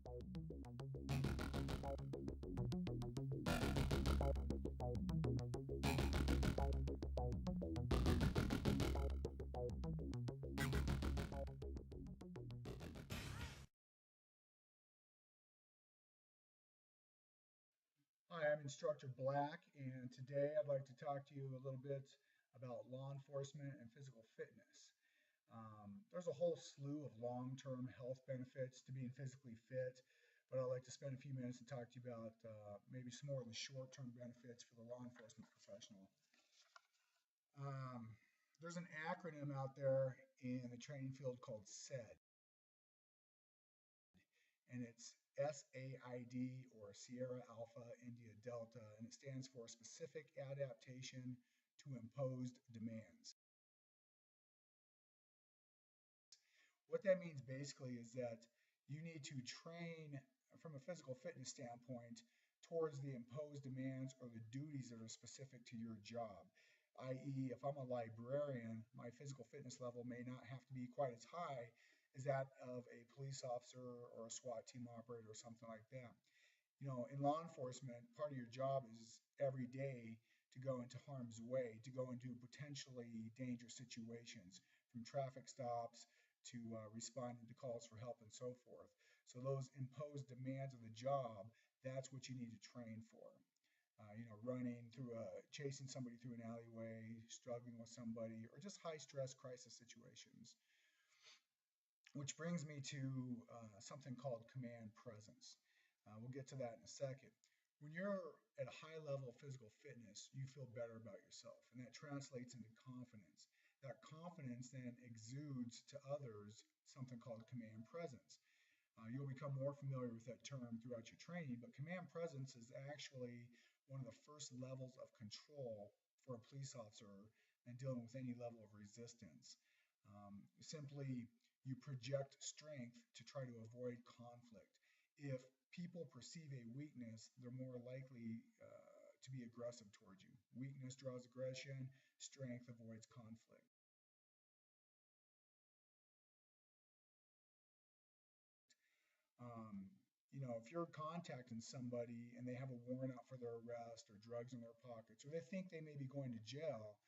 Hi, I'm Instructor Black, and today I'd like to talk to you a little bit about law enforcement and physical fitness. There's a whole slew of long-term health benefits to being physically fit, but I'd like to spend a few minutes and talk to you about maybe some more of the short-term benefits for the law enforcement professional. Um, there's an acronym out there in the training field called SAID, and it's SAID, or Sierra Alpha India Delta, and it stands for Specific Adaptation to Imposed Demands. What that means basically is that you need to train from a physical fitness standpoint towards the imposed demands or the duties that are specific to your job. I.e., if I'm a librarian, my physical fitness level may not have to be quite as high as that of a police officer or a SWAT team operator or something like that. In law enforcement, part of your job is every day to go into harm's way, to go into potentially dangerous situations, from traffic stops to responding to calls for help and so forth. So those imposed demands of the job, that's what you need to train for. Running through chasing somebody through an alleyway, struggling with somebody, or just high stress crisis situations. Which brings me to something called command presence. We'll get to that in a second. When you're at a high level of physical fitness, you feel better about yourself, and that translates into confidence. That confidence then exudes to others something called command presence. You'll become more familiar with that term throughout your training, but command presence is actually one of the first levels of control for a police officer in dealing with any level of resistance. Simply, you project strength to try to avoid conflict. If people perceive a weakness, they're more likely to be aggressive towards you. Weakness draws aggression, strength avoids conflict. Um, if you're contacting somebody and they have a warrant out for their arrest or drugs in their pockets, or they think they may be going to jail,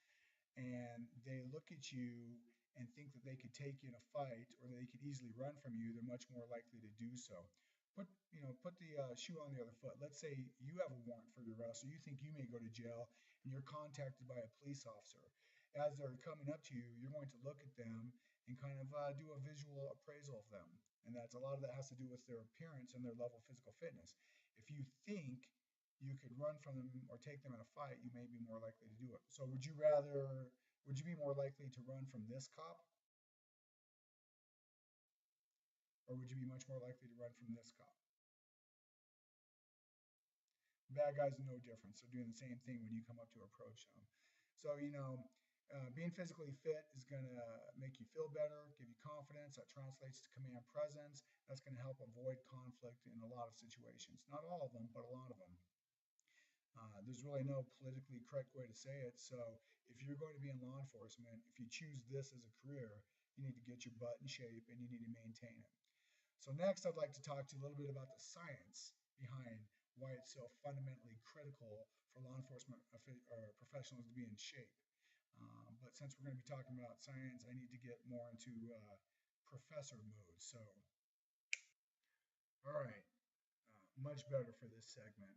and they look at you and think that they could take you in a fight or they could easily run from you, they're much more likely to do so. Put the shoe on the other foot. Let's say you have a warrant for your arrest, or you think you may go to jail, and you're contacted by a police officer. As they're coming up to you, you're going to look at them and kind of do a visual appraisal of them, and that's a lot of that has to do with their appearance and their level of physical fitness. If you think you could run from them or take them in a fight, you may be more likely to do it. So would you be more likely to run from this cop, or would you be much more likely to run from this cop? Bad guys are no different. They're doing the same thing when you come up to approach them. So, being physically fit is going to make you feel better, give you confidence. That translates to command presence. That's going to help avoid conflict in a lot of situations. Not all of them, but a lot of them. There's really no politically correct way to say it. So if you're going to be in law enforcement, if you choose this as a career, you need to get your butt in shape and you need to maintain it. So next, I'd like to talk to you a little bit about the science behind why it's so fundamentally critical for law enforcement professionals to be in shape. But since we're going to be talking about science, I need to get more into professor mode. So, all right, much better for this segment.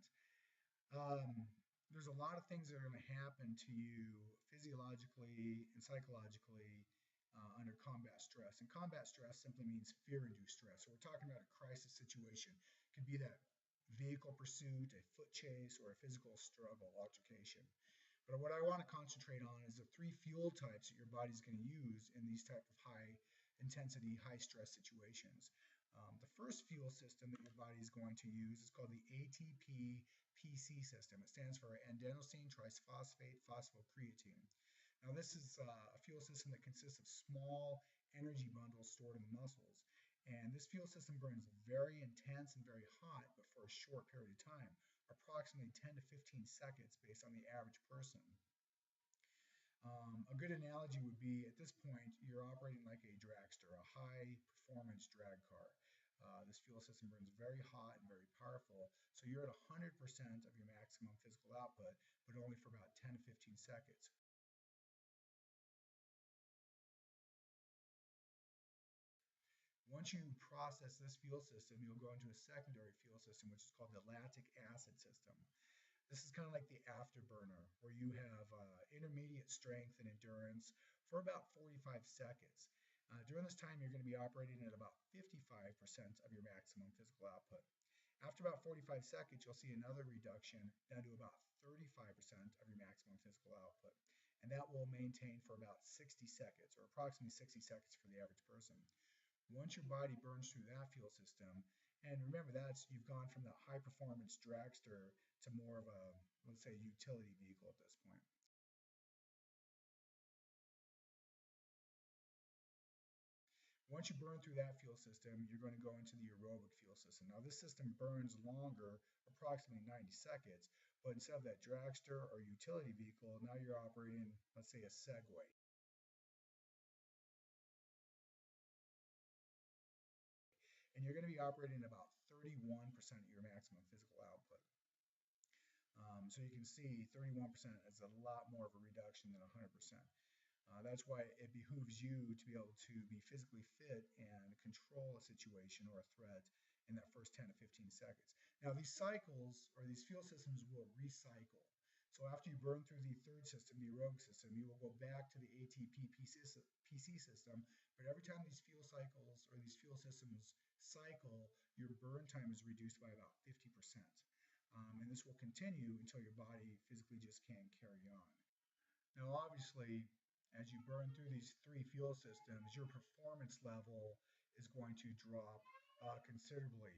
Um, there's a lot of things that are going to happen to you physiologically and psychologically under combat stress. And combat stress simply means fear-induced stress. So we're talking about a crisis situation. It could be that vehicle pursuit, a foot chase, or a physical struggle, altercation. But what I want to concentrate on is the three fuel types that your body's going to use in these type of high intensity, high stress situations. The first fuel system that your body is going to use is called the ATP PC system. It stands for adenosine triphosphate phosphocreatine. Now, this is a fuel system that consists of small energy bundles stored in the muscles. And this fuel system burns very intense and very hot, but for a short period of time, approximately 10 to 15 seconds based on the average person. A good analogy would be at this point, you're operating like a dragster, a high performance drag car. This fuel system burns very hot and very powerful. So you're at 100% of your maximum physical output, but only for about 10 to 15 seconds. Once you process this fuel system, you'll go into a secondary fuel system, which is called the lactic acid system. This is kind of like the afterburner, where you have intermediate strength and endurance for about 45 seconds. During this time, you're going to be operating at about 55% of your maximum physical output. After about 45 seconds, you'll see another reduction down to about 35% of your maximum physical output. And that will maintain for about 60 seconds, or approximately 60 seconds for the average person. Once your body burns through that fuel system, and remember that's you've gone from the high performance dragster to more of a, let's say, utility vehicle at this point. Once you burn through that fuel system, you're going to go into the aerobic fuel system. Now, this system burns longer, approximately 90 seconds, but instead of that dragster or utility vehicle, now you're operating, let's say, a Segway. And you're going to be operating about 31% of your maximum physical output. So you can see 31% is a lot more of a reduction than 100%. That's why it behooves you to be able to be physically fit and control a situation or a threat in that first 10 to 15 seconds. Now, these cycles or these fuel systems will recycle. So after you burn through the third system, the aerobic system, you will go back to the ATP PC system. But every time these fuel cycles or these fuel systems cycle, your burn time is reduced by about 50%. And this will continue until your body physically just can't carry on. Now, obviously, as you burn through these three fuel systems, your performance level is going to drop considerably.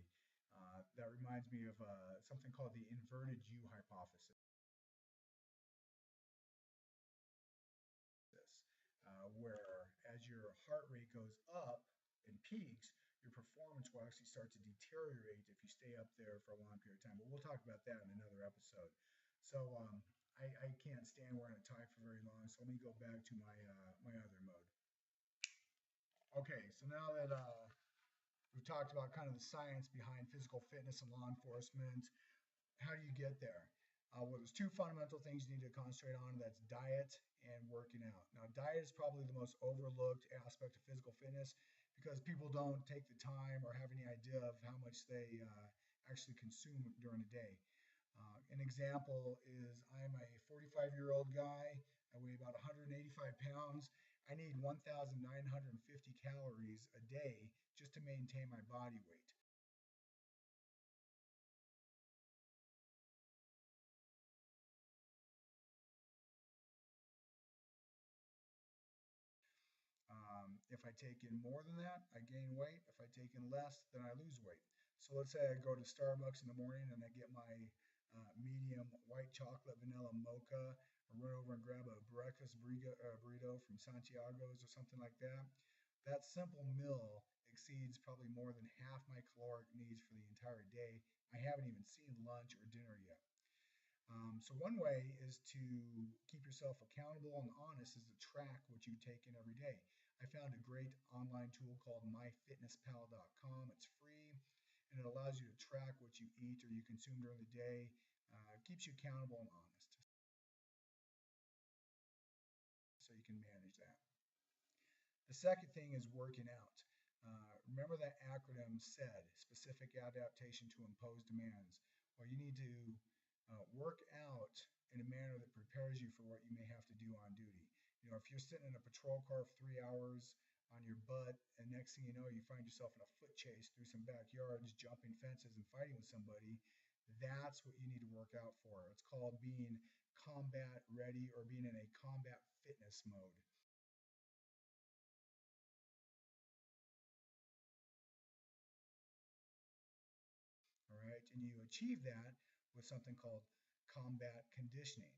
That reminds me of something called the inverted U hypothesis, where as your heart rate goes up and peaks, your performance will actually start to deteriorate if you stay up there for a long period of time. But we'll talk about that in another episode. So I can't stand wearing a tie for very long, so let me go back to my other mode. Okay, so now that we've talked about kind of the science behind physical fitness and law enforcement, how do you get there? Well, there's two fundamental things you need to concentrate on. That's diet and working out. Now, diet is probably the most overlooked aspect of physical fitness because people don't take the time or have any idea of how much they actually consume during a day. An example is I'm a 45-year-old guy. I weigh about 185 pounds. I need 1,950 calories a day just to maintain my body weight. If I take in more than that, I gain weight. If I take in less, then I lose weight. So let's say I go to Starbucks in the morning and I get my medium white chocolate vanilla mocha, or run over and grab a breakfast burrito from Santiago's or something like that. That simple meal exceeds probably more than half my caloric needs for the entire day. I haven't even seen lunch or dinner yet. So one way is to keep yourself accountable and honest is to track what you take in every day. I found a great online tool called myfitnesspal.com. It's free and it allows you to track what you eat or you consume during the day. Keeps you accountable and honest so you can manage that. The second thing is working out. Remember that acronym SAID, specific adaptation to imposed demands. Well, you need to work out in a manner that prepares you for what you may have to do on duty. You know, if you're sitting in a patrol car for 3 hours on your butt, and next thing you know, you find yourself in a foot chase through some backyards, jumping fences and fighting with somebody, that's what you need to work out for. It's called being combat ready or being in a combat fitness mode. All right, and you achieve that with something called combat conditioning.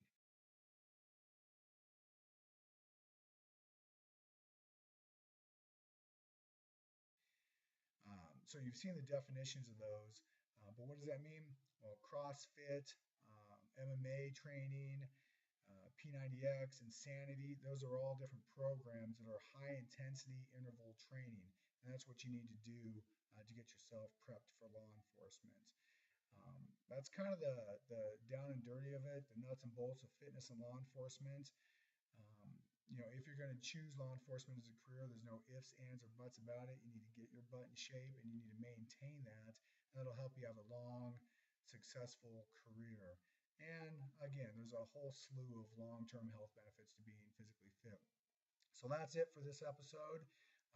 So you've seen the definitions of those, but what does that mean? Well, CrossFit, MMA training, P90X, Insanity, those are all different programs that are high intensity interval training. And that's what you need to do to get yourself prepped for law enforcement. That's kind of the down and dirty of it, the nuts and bolts of fitness and law enforcement. Um, if you're going to choose law enforcement as a career, there's no ifs, ands, or buts about it. You need to get your butt in shape and you need to maintain that. And that'll help you have a long, successful career. And again, there's a whole slew of long-term health benefits to being physically fit. So that's it for this episode.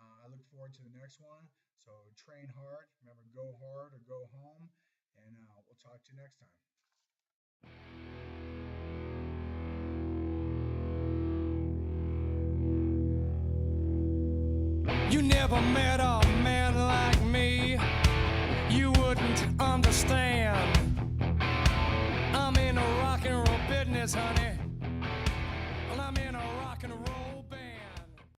I look forward to the next one. So train hard. Remember, go hard or go home. And we'll talk to you next time. You never met a